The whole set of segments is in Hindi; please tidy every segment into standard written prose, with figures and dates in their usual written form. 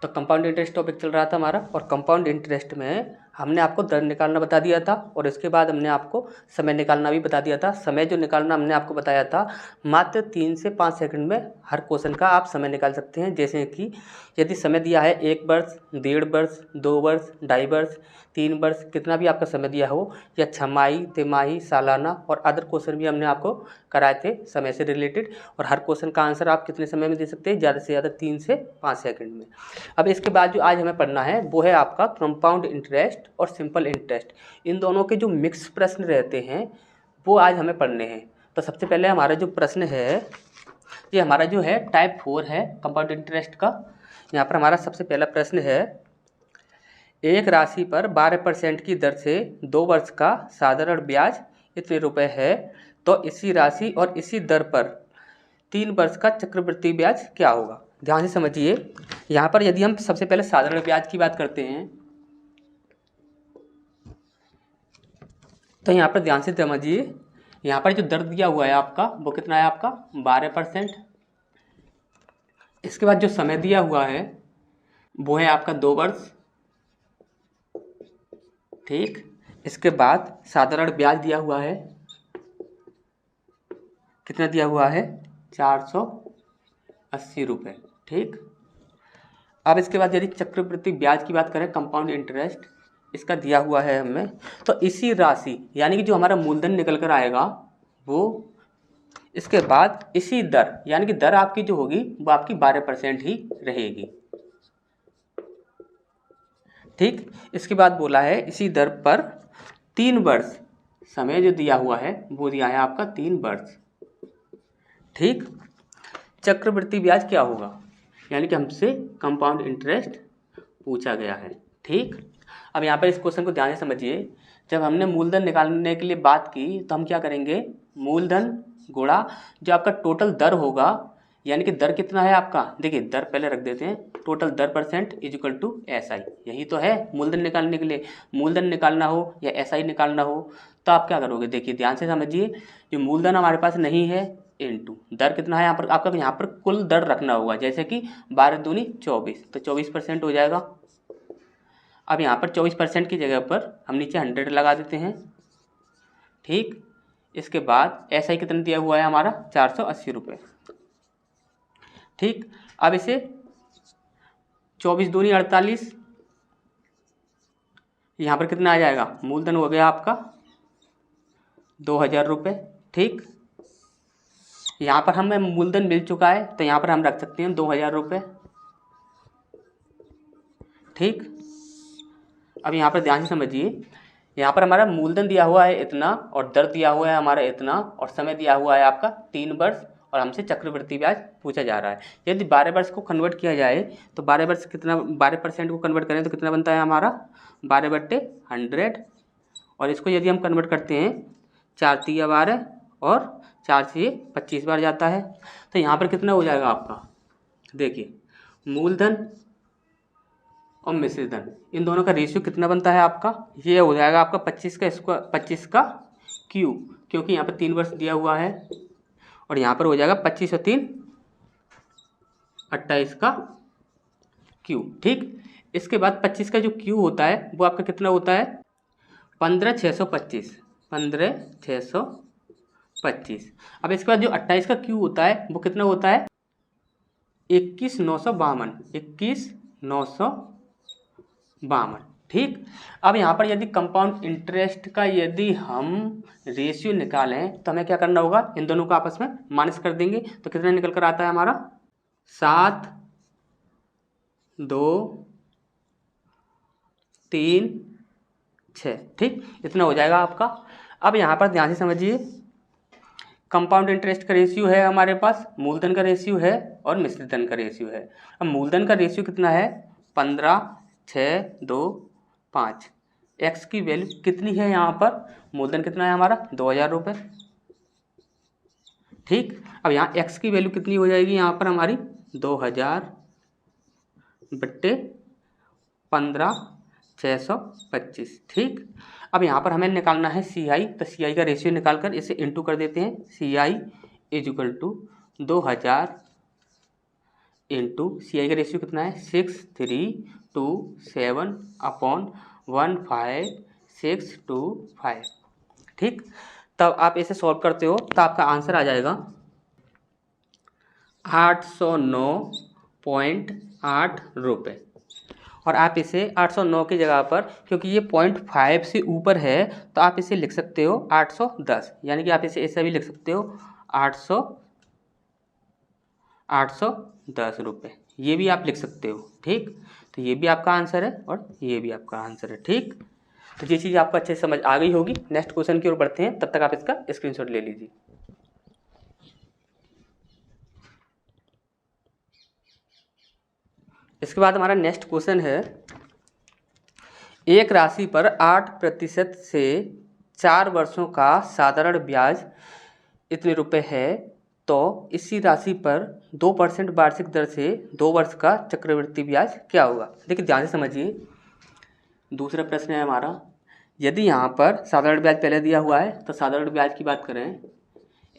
तो कंपाउंड इंटरेस्ट टॉपिक चल रहा था हमारा, और कंपाउंड इंटरेस्ट में हमने आपको दर निकालना बता दिया था, और इसके बाद हमने आपको समय निकालना भी बता दिया था। समय जो निकालना हमने आपको बताया था, मात्र 3 से 5 सेकंड में हर क्वेश्चन का आप समय निकाल सकते हैं। जैसे कि यदि समय दिया है 1 वर्ष, 1.5 वर्ष, 2 वर्ष, 2.5 वर्ष, 3 वर्ष, कितना भी आपका समय दिया हो, या छमाही, तिमाही, सालाना, और अदर क्वेश्चन भी हमने आपको कराए थे समय से रिलेटेड। और हर क्वेश्चन का आंसर आप कितने समय में दे सकते हैं? ज़्यादा से ज़्यादा 3 से 5 सेकंड में। अब इसके बाद जो आज हमें पढ़ना है वो है आपका कंपाउंड इंटरेस्ट और सिंपल इंटरेस्ट। इन दोनों के जो मिक्स प्रश्न रहते हैं वो आज हमें पढ़ने हैं। तो सबसे पहले हमारा जो प्रश्न है, ये हमारा जो है टाइप 4 है कंपाउंड इंटरेस्ट का। यहाँ पर हमारा सबसे पहला प्रश्न है, एक राशि पर 12% की दर से 2 वर्ष का साधारण ब्याज इतने रुपए है, तो इसी राशि और इसी दर पर 3 वर्ष का चक्रवृद्धि ब्याज क्या होगा? ध्यान से समझिए। यहाँ पर यदि हम सबसे पहले साधारण ब्याज की बात करते हैं, तो यहाँ पर ध्यान से समझिए। यहाँ पर जो दर दिया हुआ है आपका वो कितना है? आपका 12%। इसके बाद जो समय दिया हुआ है वो है आपका 2 वर्ष, ठीक। इसके बाद साधारण ब्याज दिया हुआ है, कितना दिया हुआ है? 480 रुपये, ठीक। अब इसके बाद यदि चक्रवृद्धि ब्याज की बात करें, कंपाउंड इंटरेस्ट, इसका दिया हुआ है हमें, तो इसी राशि यानी कि जो हमारा मूलधन निकल कर आएगा वो, इसके बाद इसी दर यानी कि दर आपकी जो होगी वो आपकी 12% ही रहेगी, ठीक। इसके बाद बोला है इसी दर पर 3 वर्ष, समय जो दिया हुआ है वो दिया है आपका 3 वर्ष, ठीक। चक्रवृद्धि ब्याज क्या होगा? यानी कि हमसे कंपाउंड इंटरेस्ट पूछा गया है, ठीक। अब यहाँ पर इस क्वेश्चन को ध्यान से समझिए। जब हमने मूलधन निकालने के लिए बात की तो हम क्या करेंगे? मूलधन गुणा जो आपका टोटल दर होगा, यानी कि दर कितना है आपका, देखिए दर पहले रख देते हैं, टोटल दर percent is equal to SI। यही तो है मूलधन निकालने के लिए। मूलधन निकालना हो या SI निकालना हो तो आप क्या करोगे? देखिए ध्यान से समझिए, जो मूलधन हमारे पास नहीं है इनटू दर कितना है यहाँ पर आपका, यहाँ पर कुल दर रखना होगा, जैसे कि 12 दूनी 24, तो 24% हो जाएगा। अब यहाँ पर 24% की जगह पर हम नीचे 100 लगा देते हैं, ठीक। इसके बाद SI कितना दिया हुआ है हमारा? 480 रुपये, ठीक। अब इसे 24 दूनी 48, यहाँ पर कितना आ जाएगा? मूलधन हो गया आपका 2000 रुपये, ठीक। यहाँ पर हमें मूलधन मिल चुका है तो यहाँ पर हम रख सकते हैं 2000 रुपये, ठीक। अब यहाँ पर ध्यान से समझिए, यहाँ पर हमारा मूलधन दिया हुआ है इतना, और दर दिया हुआ है हमारा इतना, और समय दिया हुआ है आपका 3 वर्ष, और हमसे चक्रवृद्धि ब्याज पूछा जा रहा है। यदि 12 वर्ष को कन्वर्ट किया जाए तो 12 वर्ष कितना, 12% को कन्वर्ट करें तो कितना बनता है हमारा? 12/100। और इसको यदि हम कन्वर्ट करते हैं, 4 तिया 12 और 4 से 25 बार जाता है, तो यहाँ पर कितना हो जाएगा आपका? देखिए मूलधन और मिश्रित धन, इन दोनों का रेशियो कितना बनता है आपका? ये हो जाएगा आपका 25 का क्यू, क्योंकि यहाँ पर 3 वर्ष दिया हुआ है, और यहाँ पर हो जाएगा 25 और 3 28 का क्यू, ठीक। इसके बाद 25 का जो क्यू होता है वो आपका कितना होता है? 15,625, 15,625। अब इसके बाद जो 28 का क्यू होता है वो कितना होता है? 21,952, 21,952, ठीक। अब यहाँ पर यदि कंपाउंड इंटरेस्ट का यदि हम रेशियो निकालें तो हमें क्या करना होगा? इन दोनों को आपस में माइनस कर देंगे, तो कितना निकल कर आता है हमारा? 7, 2, 3, 6, ठीक। इतना हो जाएगा आपका। अब यहाँ पर ध्यान से समझिए, कंपाउंड इंटरेस्ट का रेशियो है हमारे पास, मूलधन का रेशियो है और मिश्रित धन का रेशियो है। अब मूलधन का रेशियो कितना है? 15, 6, 2, 5। एक्स की वैल्यू कितनी है यहाँ पर? मूलधन कितना है हमारा? 2000 रुपये, ठीक। अब यहाँ एक्स की वैल्यू कितनी हो जाएगी यहाँ पर हमारी? 2000 बट्टे 15,625, ठीक। अब यहाँ पर हमें निकालना है CI, तो CI का रेशियो निकालकर इसे इंटू कर देते हैं। CI is equal to 2000 CI का रेशियो कितना है 6327/15625। ठीक, तब आप इसे सॉल्व करते हो तो आपका आंसर आ जाएगा 809.8 रुपये। और आप इसे 809 की जगह पर, क्योंकि ये 0.5 से ऊपर है, तो आप इसे लिख सकते हो 810, यानी कि आप इसे ऐसे भी लिख सकते हो 810 रुपये, ये भी आप लिख सकते हो। ठीक, तो ये भी आपका आंसर है और ये भी आपका आंसर है। ठीक, तो ये चीज़ आपको अच्छे से समझ आ गई होगी। नेक्स्ट क्वेश्चन की ओर बढ़ते हैं, तब तक आप इसका स्क्रीनशॉट ले लीजिए। इसके बाद हमारा नेक्स्ट क्वेश्चन है, एक राशि पर 8% से 4 वर्षों का साधारण ब्याज इतने रुपए है, तो इसी राशि पर 2% वार्षिक दर से 2 वर्ष का चक्रवृद्धि ब्याज क्या होगा। देखिए ध्यान से समझिए, दूसरा प्रश्न है हमारा, यदि यहाँ पर साधारण ब्याज पहले दिया हुआ है तो साधारण ब्याज की बात करें,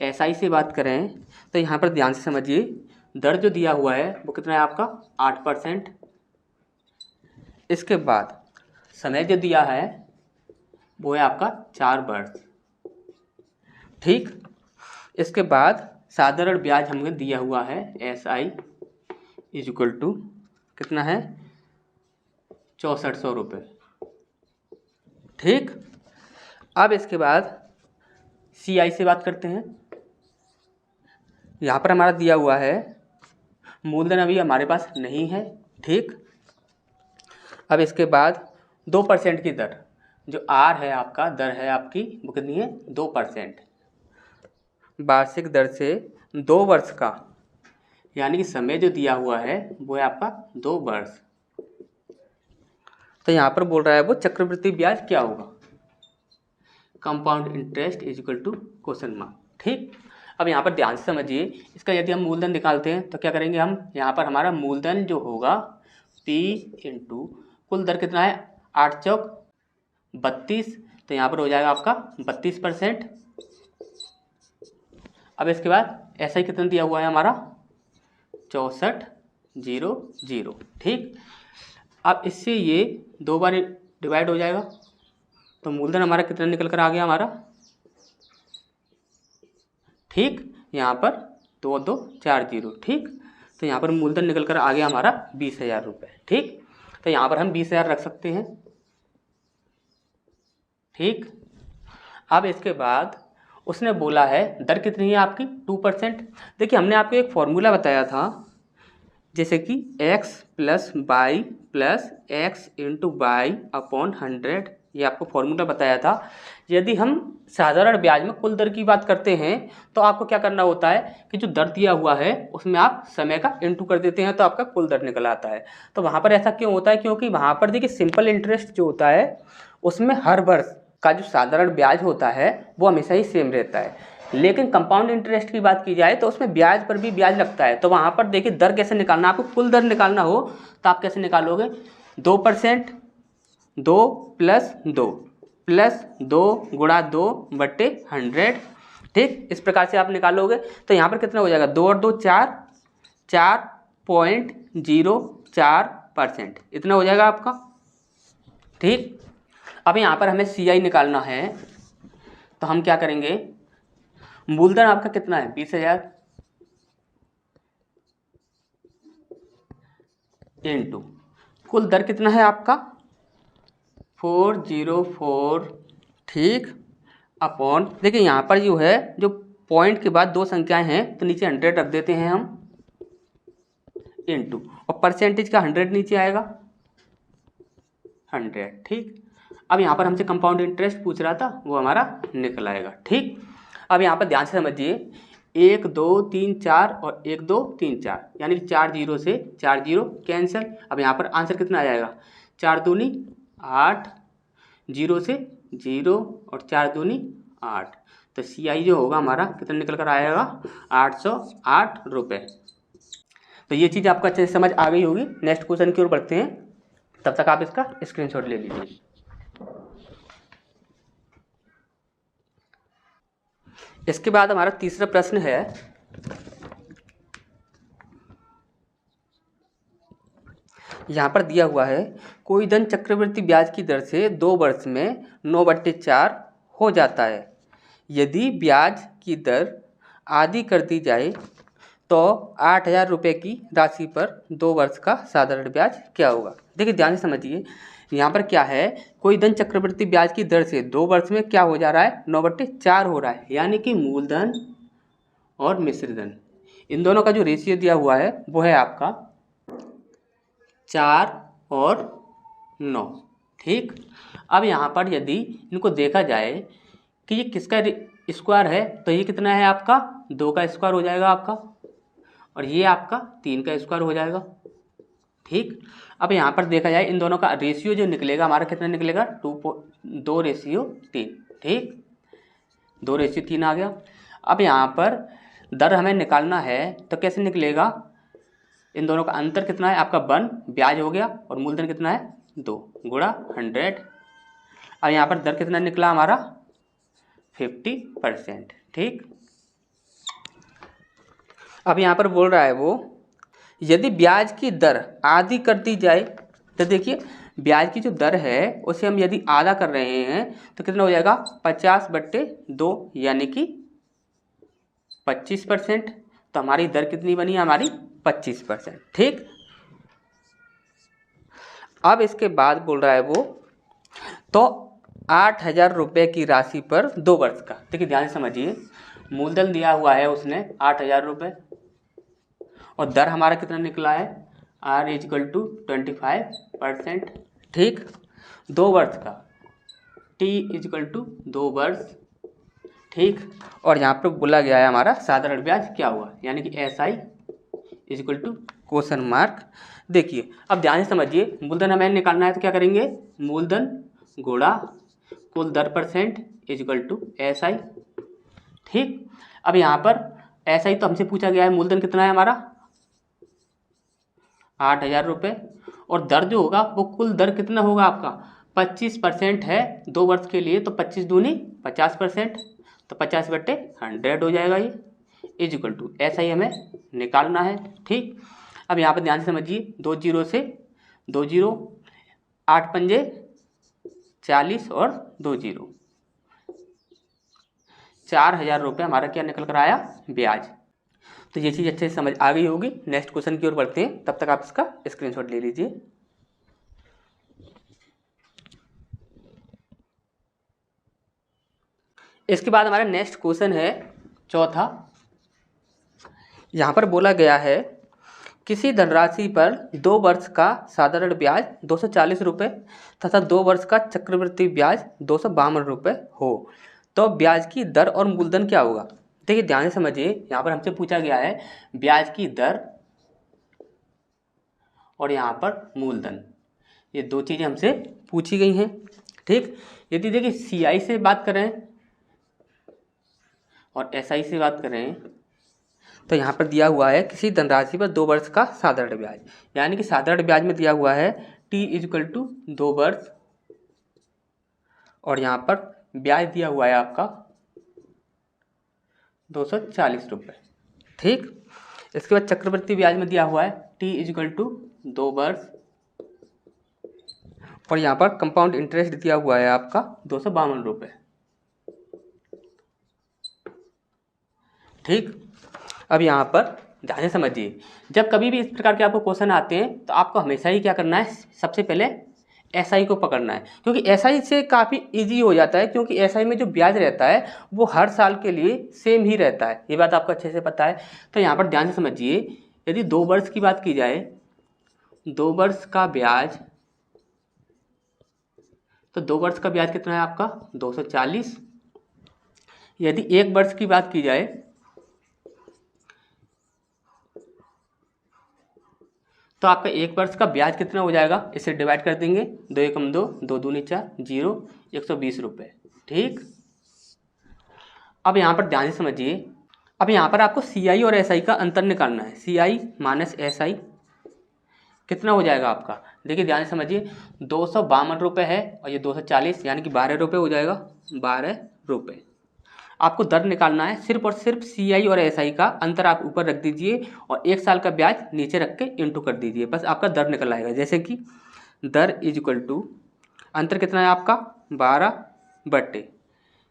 SI से बात करें, तो यहाँ पर ध्यान से समझिए, दर जो दिया हुआ है वो कितना है आपका 8%। इसके बाद समय जो दिया है वो है आपका 4 वर्ष। ठीक, इसके बाद साधारण ब्याज हमें दिया हुआ है SI इक्वल टू कितना है 6400 रुपये। ठीक, अब इसके बाद CI से बात करते हैं। यहाँ पर हमारा दिया हुआ है, मूलधन अभी हमारे पास नहीं है। ठीक, अब इसके बाद 2% की दर, जो R है आपका, दर है आपकी वो कितनी है 2%, वार्षिक दर से 2 वर्ष का, यानी कि समय जो दिया हुआ है वो है आपका 2 वर्ष। तो यहाँ पर बोल रहा है वो चक्रवृद्धि ब्याज क्या होगा, compound interest is equal to question mark. ठीक, अब यहाँ पर ध्यान से समझिए, इसका यदि हम मूलधन निकालते हैं तो क्या करेंगे हम, यहाँ पर हमारा मूलधन जो होगा P इंटू कुल दर कितना है 8 चौक 32, तो यहाँ पर हो जाएगा आपका 32%। अब इसके बाद SI कितना दिया हुआ है हमारा 6400। ठीक, अब इससे ये 2 बार डिवाइड हो जाएगा, तो मूलधन हमारा कितना निकल कर आ गया हमारा, ठीक, यहाँ पर 2240। ठीक, तो यहाँ पर मूलधन निकल कर आ गया हमारा 20,000 रुपये। ठीक, तो यहाँ पर हम 20,000 रख सकते हैं। ठीक, अब इसके बाद उसने बोला है दर कितनी है आपकी 2%। देखिए हमने आपको एक फॉर्मूला बताया था, जैसे कि x plus Y plus X into Y upon 100, ये आपको फॉर्मूला बताया था। यदि हम साधारण ब्याज में कुल दर की बात करते हैं तो आपको क्या करना होता है कि जो दर दिया हुआ है उसमें आप समय का इंटू कर देते हैं तो आपका कुल दर निकल आता है। तो वहाँ पर ऐसा क्यों होता है, क्योंकि वहाँ पर देखिए सिंपल इंटरेस्ट जो होता है उसमें हर वर्ष का जो साधारण ब्याज होता है वो हमेशा ही सेम रहता है, लेकिन कंपाउंड इंटरेस्ट की बात की जाए तो उसमें ब्याज पर भी ब्याज लगता है। तो वहाँ पर देखिए दर कैसे निकालना, आपको कुल दर निकालना हो तो आप कैसे निकालोगे, 2%, 2 प्लस 2 प्लस 2 गुणा 2 बट्टे 100। ठीक, इस प्रकार से आप निकालोगे तो यहाँ पर कितना हो जाएगा 2 और 2 4, 4.04%, इतना हो जाएगा आपका। ठीक, अब यहाँ पर हमें CI निकालना है, तो हम क्या करेंगे, मूलधन आपका कितना है 20,000 इंटू कुल दर कितना है आपका 404। ठीक, अपॉन, देखिए यहाँ पर जो है, जो पॉइंट के बाद 2 संख्याएं हैं तो नीचे 100 रख देते हैं हम, इंटू, और परसेंटेज का 100 नीचे आएगा 100। ठीक, अब यहाँ पर हमसे कंपाउंड इंटरेस्ट पूछ रहा था, वो हमारा निकल आएगा। ठीक, अब यहाँ पर ध्यान से समझिए, 1 2 3 4 और 1 2 3 4, यानी 4 0 से 4 0 कैंसिल। अब यहाँ पर आंसर कितना आ जाएगा, 4 दूनी 8, 0 से 0 और 4 दूनी 8, तो CI जो होगा हमारा कितना निकल कर आएगा 808 रुपये। तो ये चीज़ आपको अच्छे से समझ आ गई होगी। नेक्स्ट क्वेश्चन की ओर बढ़ते हैं, तब तक आप इसका स्क्रीनशॉट ले लीजिए। इसके बाद हमारा तीसरा प्रश्न है, यहाँ पर दिया हुआ है कोई धन चक्रवृद्धि ब्याज की दर से 2 वर्ष में 9/4 हो जाता है। यदि ब्याज की दर आधी कर दी जाए तो 8,000 रुपये की राशि पर 2 वर्ष का साधारण ब्याज क्या होगा। देखिए ध्यान से समझिए, यहाँ पर क्या है, कोई धन चक्रवृद्धि ब्याज की दर से 2 वर्ष में क्या हो जा रहा है, 9/4 हो रहा है, यानी कि मूलधन और मिश्र धन इन दोनों का जो रेशियो दिया हुआ है वो है आपका 4 और 9। ठीक, अब यहाँ पर यदि इनको देखा जाए कि ये किसका स्क्वायर है तो ये कितना है आपका 2 का स्क्वायर हो जाएगा आपका, और ये आपका 3 का स्क्वायर हो जाएगा। ठीक, अब यहाँ पर देखा जाए इन दोनों का रेशियो जो निकलेगा हमारा कितना निकलेगा 2:3। ठीक, 2:3 आ गया। अब यहाँ पर दर हमें निकालना है तो कैसे निकलेगा, इन दोनों का अंतर कितना है आपका 1 ब्याज हो गया और मूलधन कितना है 2 गुणा 100। अब यहाँ पर दर कितना निकला हमारा 50%। ठीक, अब यहाँ पर बोल रहा है वो यदि ब्याज की दर आधी कर दी जाए, तो देखिए ब्याज की जो दर है उसे हम यदि आधा कर रहे हैं तो कितना हो जाएगा 50/2 यानी कि 25%। तो हमारी दर कितनी बनी, हमारी 25%। ठीक, अब इसके बाद बोल रहा है वो तो 8,000 रुपये की राशि पर 2 वर्ष का। देखिए ध्यान से समझिए, मूलधन दिया हुआ है उसने 8,000 रुपये और दर हमारा कितना निकला है R = 25%। ठीक, 2 वर्ष का T = 2 वर्ष। ठीक, और यहाँ पर बोला गया है हमारा साधारण ब्याज क्या हुआ, यानी कि SI = ? देखिए अब ध्यान से समझिए, मूलधन हमें निकालना है तो क्या करेंगे, मूलधन गुणा कुल दर % SI। ठीक, अब यहाँ पर SI तो हमसे पूछा गया है, मूलधन कितना है हमारा 8,000 रुपये और दर जो होगा वो कुल दर कितना होगा आपका 25% है 2 वर्ष के लिए, तो 25 दूनी 50%, तो 50/100 हो जाएगा ये SI हमें निकालना है। ठीक, अब यहाँ पर ध्यान से समझिए, 2 0 से 2 0, 8 पंजे 40 और 2 0, 4,000 रुपये हमारा क्या निकल कर आया ब्याज। तो ये चीज़ अच्छे से समझ आ गई होगी। नेक्स्ट क्वेश्चन की ओर बढ़ते हैं, तब तक आप इसका स्क्रीनशॉट ले लीजिए। इसके बाद हमारा नेक्स्ट क्वेश्चन है चौथा। यहाँ पर बोला गया है किसी धनराशि पर 2 वर्ष का साधारण ब्याज 240 रुपये तथा 2 वर्ष का चक्रवृद्धि ब्याज 252 रुपये हो तो ब्याज की दर और मूलधन क्या होगा। देखिए ध्यान से समझिए, यहाँ पर हमसे पूछा गया है ब्याज की दर और यहाँ पर मूलधन, ये 2 चीज़ें हमसे पूछी गई हैं। ठीक, यदि देखिए CI से बात करें और SI से बात करें तो यहाँ पर दिया हुआ है किसी धनराशि पर 2 वर्ष का साधारण ब्याज, यानी कि साधारण ब्याज में दिया हुआ है T = 2 वर्ष और यहाँ पर ब्याज दिया हुआ है आपका 240 रुपये। ठीक, इसके बाद चक्रवृद्धि ब्याज में दिया हुआ है T = 2 वर्ष और यहाँ पर कंपाउंड इंटरेस्ट दिया हुआ है आपका 252 रुपये। ठीक, अब यहाँ पर ध्यान से समझिए, जब कभी भी इस प्रकार के आपको क्वेश्चन आते हैं तो आपको हमेशा ही क्या करना है, सबसे पहले SI को पकड़ना है, क्योंकि SI से काफ़ी इजी हो जाता है, क्योंकि SI में जो ब्याज रहता है वो हर साल के लिए सेम ही रहता है, ये बात आपको अच्छे से पता है। तो यहाँ पर ध्यान से समझिए, यदि 2 वर्ष की बात की जाए, 2 वर्ष का ब्याज, तो 2 वर्ष का ब्याज कितना है आपका 240। यदि 1 वर्ष की बात की जाए तो आपका 1 वर्ष का ब्याज कितना हो जाएगा, इसे डिवाइड कर देंगे, 2 एकम 2, 2 दूनी 4, 0, 120 रुपये। ठीक, अब यहाँ पर ध्यान से समझिए, अब यहाँ पर आपको CI और SI का अंतर निकालना है। CI माइनस SI कितना हो जाएगा आपका, देखिए ध्यान से समझिए, 252 रुपये है और ये 240, यानी कि 12 रुपये हो जाएगा, 12 रुपये। आपको दर निकालना है, सिर्फ और सिर्फ CI और SI का अंतर आप ऊपर रख दीजिए और 1 साल का ब्याज नीचे रख के इंटू कर दीजिए, बस आपका दर निकल आएगा। जैसे कि दर इज इक्वल टू, अंतर कितना है आपका 12/,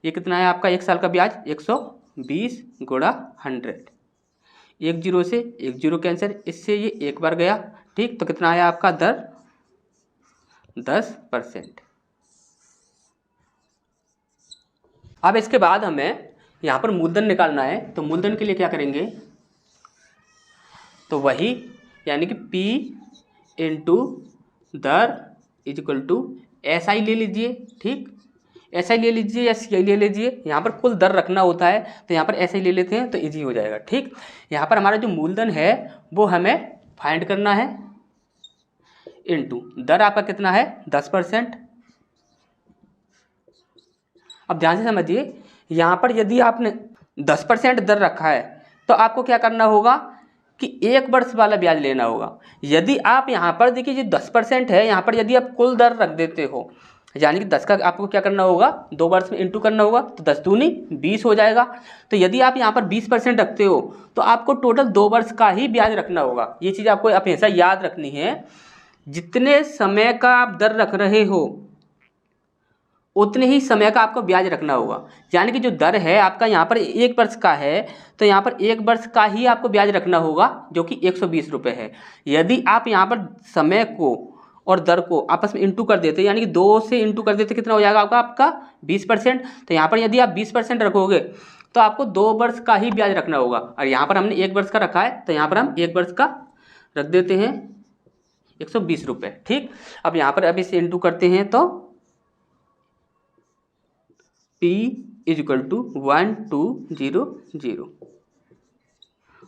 ये कितना है आपका 1 साल का ब्याज 120 गुणा 100, 1 0 से 1 0 कैंसिल, इससे ये एक बार गया, ठीक। तो कितना आया आपका दर 10%। अब इसके बाद हमें यहाँ पर मूलधन निकालना है, तो मूलधन के लिए क्या करेंगे, तो वही यानी कि P इंटू दर इज इक्वल टू SI ले लीजिए, ठीक। SI ले लीजिए या CI ले लीजिए, यहाँ पर कुल दर रखना होता है तो यहाँ पर SI ले लेते हैं तो इजी हो जाएगा, ठीक। यहाँ पर हमारा जो मूलधन है वो हमें फाइंड करना है, इंटू दर आपका कितना है 10%। अब ध्यान से समझिए, यहाँ पर यदि आपने 10% दर रखा है तो आपको क्या करना होगा कि 1 वर्ष वाला ब्याज लेना होगा। यदि आप यहाँ पर देखिए जो 10% है, यहाँ पर यदि आप कुल दर रख देते हो, यानी कि 10 का आपको क्या करना होगा 2 वर्ष में इंटू करना होगा, तो 10 दूनी 20 हो जाएगा। तो यदि आप यहाँ पर 20% रखते हो तो आपको टोटल 2 वर्ष का ही ब्याज रखना होगा। ये चीज़ आपको हमेशा याद रखनी है, जितने समय का आप दर रख रहे हो उतने ही समय का आपको ब्याज रखना होगा। यानी कि जो दर है आपका यहाँ पर 1 वर्ष का है तो यहाँ पर 1 वर्ष का ही आपको ब्याज रखना होगा, जो कि 120 रुपये है। यदि आप यहाँ पर समय को और दर को आपस में इंटू कर देते, यानी कि 2 से इंटू कर देते, कितना हो जाएगा आपका 20%। तो यहाँ पर यदि आप 20% रखोगे तो आपको 2 वर्ष का ही ब्याज रखना होगा, और यहाँ पर हमने 1 वर्ष का रखा है तो यहाँ पर हम 1 वर्ष का रख देते हैं 120 रुपये, ठीक। अब यहाँ पर अभी इसे इंटू करते हैं तो P इज इक्वल टू 1200,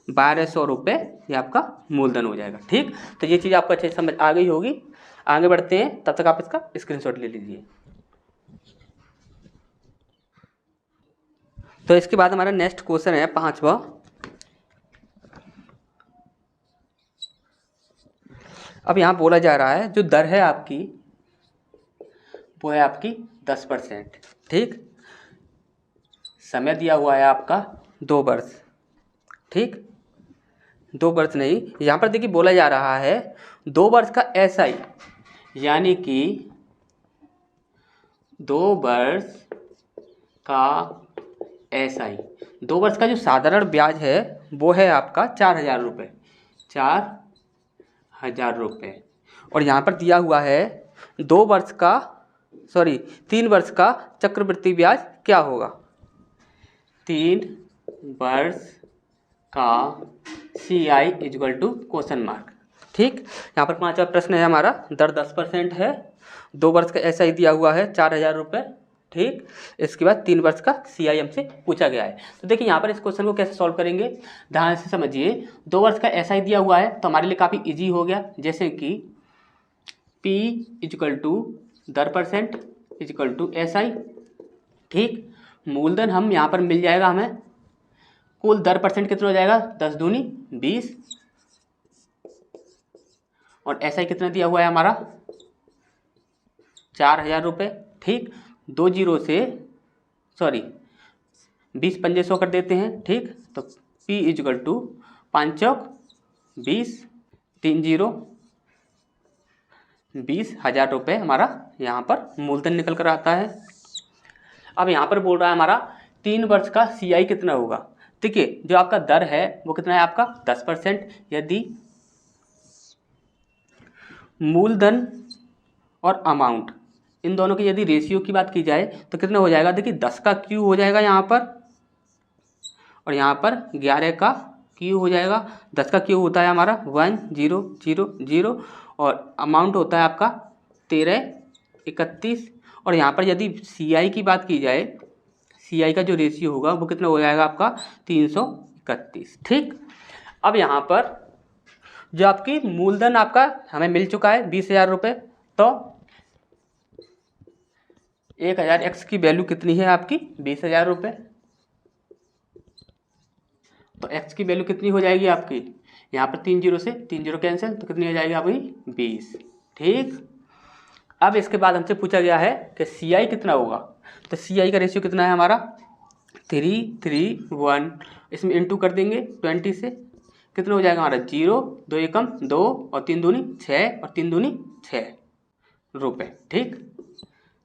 1200 रुपये ये आपका मूलधन हो जाएगा, ठीक। तो ये चीज़ आपको अच्छे से समझ आ गई होगी। आगे बढ़ते हैं, तब तक आप इसका स्क्रीनशॉट ले लीजिए। तो इसके बाद हमारा नेक्स्ट क्वेश्चन है 5वां। अब यहाँ बोला जा रहा है जो दर है आपकी वो है आपकी 10%, ठीक। समय दिया हुआ है आपका 2 वर्ष, ठीक। 2 वर्ष नहीं, यहाँ पर देखिए बोला जा रहा है 2 वर्ष का SI, यानी कि 2 वर्ष का SI, 2 वर्ष का जो साधारण ब्याज है वो है आपका 4000 रुपये, 4000 रुपये। और यहाँ पर दिया हुआ है 3 वर्ष का चक्रवृद्धि ब्याज क्या होगा। 3 वर्ष का CI is equal to question mark, ठीक। यहाँ पर 5वां प्रश्न है हमारा, दर 10% है, 2 वर्ष का SI दिया हुआ है 4000 रुपये, ठीक। इसके बाद 3 वर्ष का CI हमसे पूछा गया है। तो देखिए यहाँ पर इस क्वेश्चन को कैसे सॉल्व करेंगे, ध्यान से समझिए। 2 वर्ष का SI दिया हुआ है तो हमारे लिए काफ़ी इजी हो गया, जैसे कि P इज इक्वल टू दर % इज इक्वल टू SI, ठीक। मूलधन हम यहाँ पर मिल जाएगा हमें, कुल दर % कितना हो जाएगा 10 दूनी 20, और SI कितना दिया हुआ है हमारा 4000 रुपये, ठीक। 2 0 से 20 पंजे 100 कर देते हैं, ठीक। तो P इज इक्वल टू 5 चौक 20, 3 0 20,000 रुपये हमारा यहाँ पर मूलधन निकल कर आता है। अब यहाँ पर बोल रहा है हमारा 3 वर्ष का CI कितना होगा। देखिए जो आपका दर है वो कितना है आपका 10%। यदि मूलधन और अमाउंट इन दोनों की यदि रेशियो की बात की जाए तो कितना हो जाएगा, देखिए 10 का Q हो जाएगा यहाँ पर, और यहाँ पर 11 का Q हो जाएगा। 10 का Q होता है हमारा 1000, और अमाउंट होता है आपका 1331, और यहाँ पर यदि CI की बात की जाए, CI का जो रेशियो होगा वो कितना हो जाएगा आपका 331, ठीक। अब यहाँ पर जो आपकी मूलधन आपका हमें मिल चुका है 20,000 रुपये, तो 1000 x की वैल्यू कितनी है आपकी 20,000 रुपये, तो x की वैल्यू कितनी हो जाएगी आपकी, यहाँ पर 3 0 से 3 0 कैंसिल, तो कितनी हो जाएगी आपकी 20, ठीक। अब इसके बाद हमसे पूछा गया है कि CI कितना होगा, तो CI का रेशियो कितना है हमारा 331, इसमें इंटू कर देंगे 20 से, कितना हो जाएगा हमारा 0, 2 एकम 2 और 3 दूनी 6 और 3 दूनी 6 रुपये। ठीक,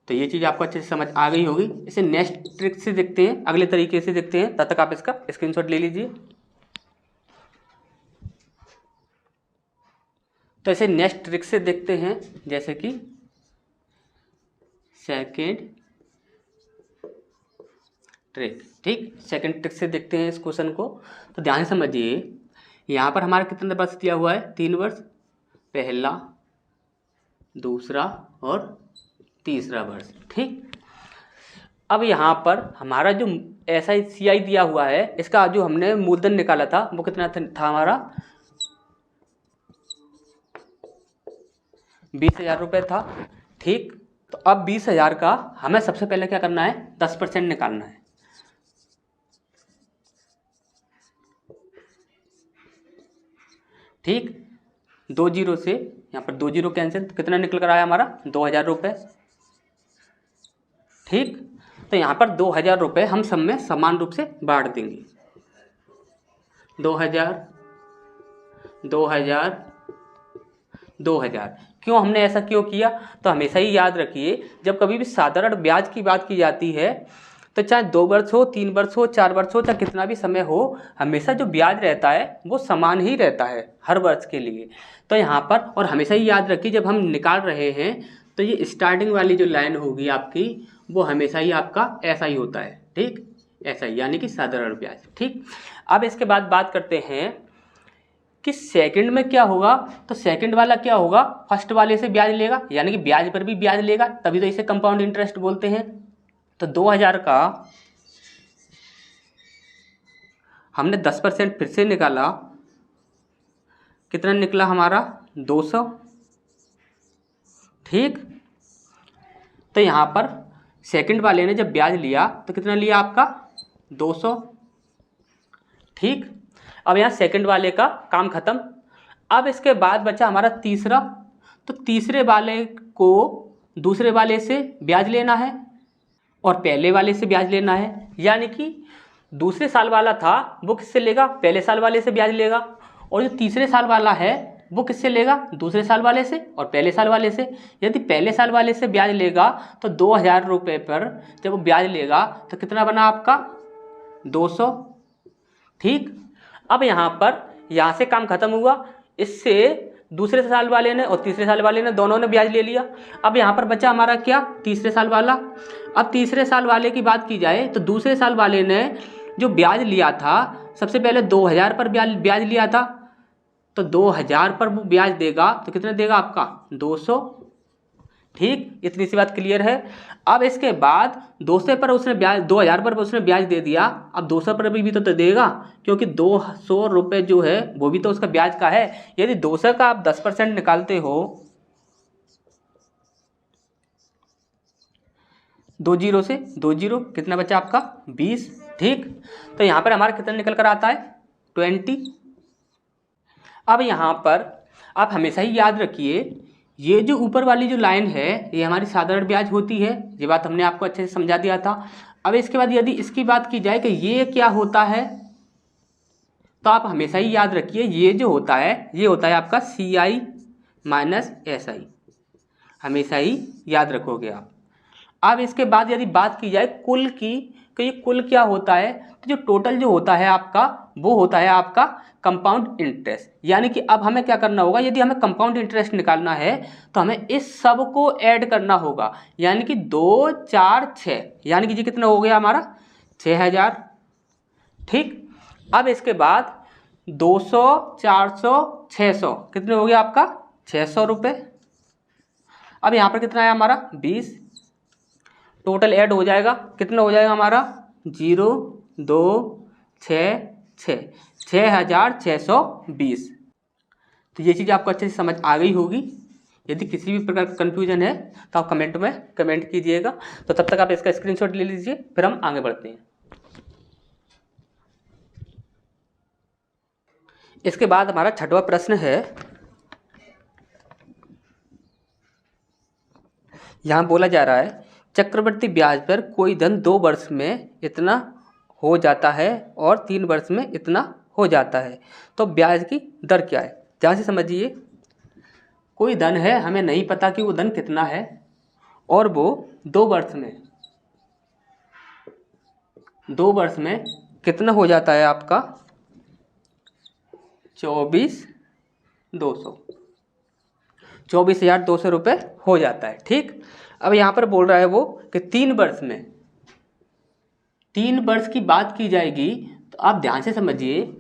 तो ये चीज़ आपको अच्छे से समझ आ गई होगी। इसे नेक्स्ट ट्रिक से देखते हैं, अगले तरीके से देखते हैं, तब तक आप इसका स्क्रीनशॉट ले लीजिए। तो इसे नेक्स्ट ट्रिक से देखते हैं, जैसे कि सेकेंड ट्रिक। ठीक, सेकेंड ट्रिक से देखते हैं इस क्वेश्चन को। तो ध्यान से समझिए, यहाँ पर हमारा कितना वर्ष दिया हुआ है, 3 वर्ष, पहला, दूसरा और तीसरा वर्ष। ठीक, अब यहाँ पर हमारा जो SICI दिया हुआ है, इसका जो हमने मूलधन निकाला था वो कितना था हमारा 20,000 रुपये था। ठीक, तो अब 20,000 का हमें सबसे पहले क्या करना है, 10% निकालना है। ठीक, 2 जीरो से यहाँ पर 2 जीरो कैंसिल, तो कितना निकल कर आया हमारा 2,000 रुपये। ठीक, तो यहाँ पर 2,000 रुपये हम सब में समान रूप से बांट देंगे, 2,000 2,000 2,000। क्यों हमने ऐसा क्यों किया, तो हमेशा ही याद रखिए, जब कभी भी साधारण ब्याज की बात की जाती है, तो चाहे 2 वर्ष हो, 3 वर्ष हो, 4 वर्ष हो, चाहे कितना भी समय हो, हमेशा जो ब्याज रहता है वो समान ही रहता है हर वर्ष के लिए। तो यहाँ पर और हमेशा ही याद रखिए, जब हम निकाल रहे हैं तो ये स्टार्टिंग वाली जो लाइन होगी आपकी, वो हमेशा ही आपका ऐसा ही होता है। ठीक, ऐसा ही, यानी कि साधारण ब्याज। ठीक, अब इसके बाद बात करते हैं कि सेकंड में क्या होगा। तो सेकंड वाला क्या होगा, फर्स्ट वाले से ब्याज लेगा, यानी कि ब्याज पर भी ब्याज लेगा, तभी तो इसे कंपाउंड इंटरेस्ट बोलते हैं। तो 2,000 का हमने 10% फिर से निकाला, कितना निकला हमारा 200। ठीक, तो यहाँ पर सेकंड वाले ने जब ब्याज लिया तो कितना लिया आपका 200। ठीक, अब यहाँ सेकंड वाले का काम खत्म। अब इसके बाद बचा हमारा तीसरा, तो तीसरे वाले को दूसरे वाले से ब्याज लेना है और पहले वाले से ब्याज लेना है, यानी कि दूसरे साल वाला था वो किससे लेगा, पहले साल वाले से ब्याज लेगा, और जो तीसरे साल वाला है वो किससे लेगा, दूसरे साल वाले से और पहले साल वाले से। यदि पहले साल वाले से ब्याज लेगा तो 2,000 रुपये पर जब वो ब्याज लेगा तो कितना बना आपका 200। ठीक, अब यहाँ से काम खत्म हुआ, इससे दूसरे साल वाले ने और तीसरे साल वाले ने दोनों ने ब्याज ले लिया। अब यहाँ पर बचा हमारा क्या, तीसरे साल वाला। अब तीसरे साल वाले की बात की जाए तो दूसरे साल वाले ने जो ब्याज लिया था, सबसे पहले 2,000 पर ब्याज लिया था, तो 2,000 पर वो ब्याज देगा तो कितना देगा आपका 200। ठीक, इतनी सी बात क्लियर है। अब इसके बाद 200 पर उसने ब्याज 2,000 पर उसने ब्याज दे दिया, अब 200 पर भी तो देगा, क्योंकि 200 रुपये जो है वो भी तो उसका ब्याज का है। यदि 200 का आप 10% निकालते हो, 2 जीरो से 2 जीरो, कितना बचा आपका 20। ठीक, तो यहाँ पर हमारा कितना निकल कर आता है 20। अब यहाँ पर आप हमेशा ही याद रखिए, ये जो ऊपर वाली जो लाइन है ये हमारी साधारण ब्याज होती है, ये बात हमने आपको अच्छे से समझा दिया था। अब इसके बाद यदि इसकी बात की जाए कि ये क्या होता है, तो आप हमेशा ही याद रखिए, ये जो होता है ये होता है आपका CI माइनस SI, हमेशा ही याद रखोगे आप। अब इसके बाद यदि बात की जाए कुल की, तो ये कुल क्या होता है, तो जो टोटल जो होता है आपका वो होता है आपका कंपाउंड इंटरेस्ट। यानी कि अब हमें क्या करना होगा, यदि हमें कंपाउंड इंटरेस्ट निकालना है तो हमें इस सब को ऐड करना होगा, यानी कि 2 4 6, यानी कि ये कितना हो गया हमारा 6,000। ठीक, अब इसके बाद 200 400 600, कितने हो गया आपका 600 रुपये। अब यहाँ पर कितना है हमारा 20, टोटल ऐड हो जाएगा, कितना हो जाएगा हमारा 0 2 6 6, 6,620। तो ये चीज़ आपको अच्छे से समझ आ गई होगी। यदि किसी भी प्रकार का कन्फ्यूजन है तो आप कमेंट में कमेंट कीजिएगा। तो तब तक आप इसका स्क्रीनशॉट ले लीजिए, फिर हम आगे बढ़ते हैं। इसके बाद हमारा छठवां प्रश्न है, यहाँ बोला जा रहा है चक्रवृद्धि ब्याज पर कोई धन 2 वर्ष में इतना हो जाता है और 3 वर्ष में इतना हो जाता है। तो ब्याज की दर क्या है, ध्यान से समझिए। कोई धन है, हमें नहीं पता कि वो धन कितना है, और वो 2 वर्ष में कितना हो जाता है आपका 24,200 रुपये हो जाता है। ठीक, अब यहाँ पर बोल रहा है वो कि 3 वर्ष की बात की जाएगी। तो आप ध्यान से समझिए,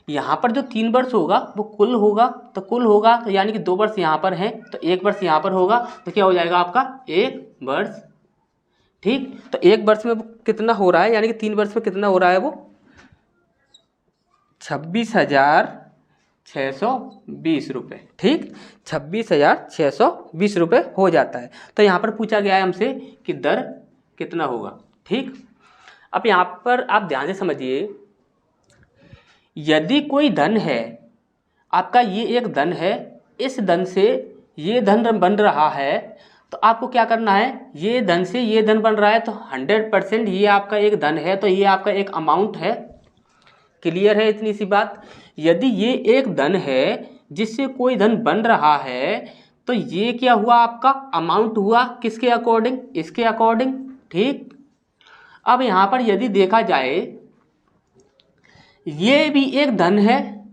यहाँ पर जो 3 वर्ष होगा वो कुल होगा, तो यानी कि 2 वर्ष यहाँ पर हैं तो 1 वर्ष यहाँ पर होगा, तो क्या हो जाएगा आपका 1 वर्ष। ठीक, तो 1 वर्ष में वो कितना हो रहा है, यानी कि 3 वर्ष में कितना हो रहा है वो 26,620 रुपये। ठीक, 26,620 रुपये हो जाता है। तो यहाँ पर पूछा गया है हमसे कि दर कितना होगा। ठीक, अब यहाँ पर आप ध्यान से समझिए, यदि कोई धन है आपका, ये एक धन है, इस धन से ये धन बन रहा है, तो आपको क्या करना है, ये धन से ये धन बन रहा है तो 100% ये आपका एक धन है, तो ये आपका एक अमाउंट है। क्लियर है इतनी सी बात। यदि ये एक धन है जिससे कोई धन बन रहा है, तो ये क्या हुआ आपका अमाउंट हुआ, किसके अकॉर्डिंग, इसके अकॉर्डिंग। ठीक, अब यहाँ पर यदि देखा जाए ये भी एक धन है,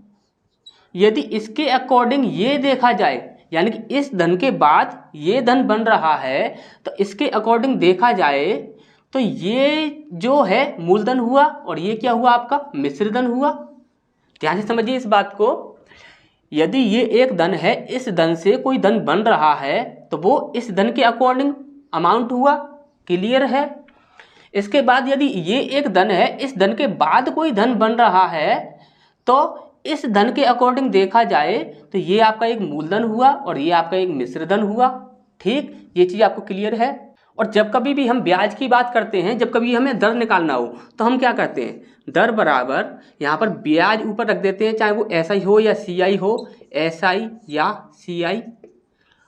यदि इसके अकॉर्डिंग ये देखा जाए, यानी कि इस धन के बाद ये धन बन रहा है, तो इसके अकॉर्डिंग देखा जाए तो ये जो है मूलधन हुआ और ये क्या हुआ आपका मिश्र धन हुआ। ध्यान से समझिए इस बात को। यदि ये एक धन है, इस धन से कोई धन बन रहा है, तो वो इस धन के अकॉर्डिंग अमाउंट हुआ। क्लियर है। इसके बाद यदि ये एक धन है, इस धन के बाद कोई धन बन रहा है, तो इस धन के अकॉर्डिंग देखा जाए तो ये आपका एक मूलधन हुआ और ये आपका एक मिश्र धन हुआ। ठीक, ये चीज़ आपको क्लियर है। और जब कभी भी हम ब्याज की बात करते हैं, जब कभी हमें दर निकालना हो, तो हम क्या करते हैं, दर बराबर यहाँ पर ब्याज ऊपर रख देते हैं, चाहे वो SI हो या CI हो, SI या CI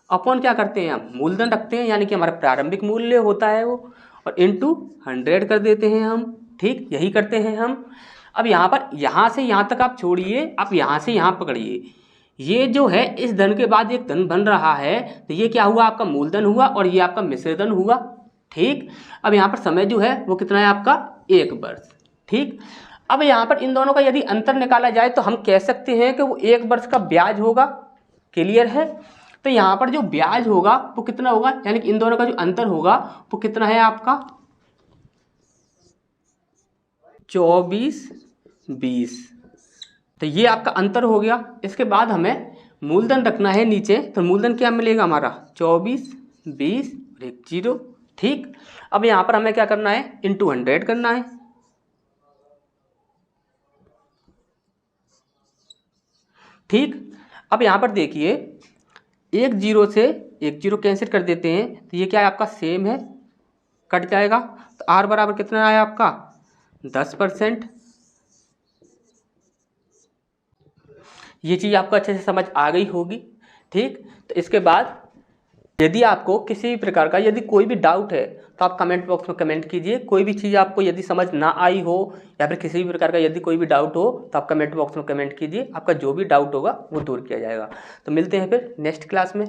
अपॉन क्या करते हैं हम मूलधन रखते हैं, यानी कि हमारा प्रारंभिक मूल्य होता है वो, और इंटू 100 कर देते हैं हम। ठीक, यही करते हैं हम। अब यहाँ पर यहाँ से यहाँ तक आप छोड़िए, आप यहाँ से यहाँ पकड़िए, ये जो है इस धन के बाद एक धन बन रहा है, तो ये क्या हुआ आपका मूलधन हुआ और ये आपका मिश्र धन हुआ। ठीक, अब यहाँ पर समय जो है वो कितना है आपका 1 वर्ष। ठीक, अब यहाँ पर इन दोनों का यदि अंतर निकाला जाए तो हम कह सकते हैं कि वो 1 वर्ष का ब्याज होगा। क्लियर है। तो यहाँ पर जो ब्याज होगा वो कितना होगा, यानी कि इन दोनों का जो अंतर होगा वो कितना है आपका 24,20। तो ये आपका अंतर हो गया। इसके बाद हमें मूलधन रखना है नीचे, तो मूलधन क्या मिलेगा हमारा 24, 20 और 1 0। ठीक, अब यहाँ पर हमें क्या करना है, इंटू 100 करना है। ठीक, अब यहाँ पर देखिए 1 0 से 1 0 कैंसिल कर देते हैं, तो ये क्या है आपका सेम है, कट जाएगा। तो R बराबर कितना आया आपका 10%। ये चीज़ आपको अच्छे से समझ आ गई होगी। ठीक, तो इसके बाद यदि आपको किसी भी प्रकार का यदि कोई भी डाउट है तो आप कमेंट बॉक्स में कमेंट कीजिए। कोई भी चीज़ आपको यदि समझ ना आई हो या फिर किसी भी प्रकार का यदि कोई भी डाउट हो तो आप कमेंट बॉक्स में कमेंट कीजिए, आपका जो भी डाउट होगा वो दूर किया जाएगा। तो मिलते हैं फिर नेक्स्ट क्लास में।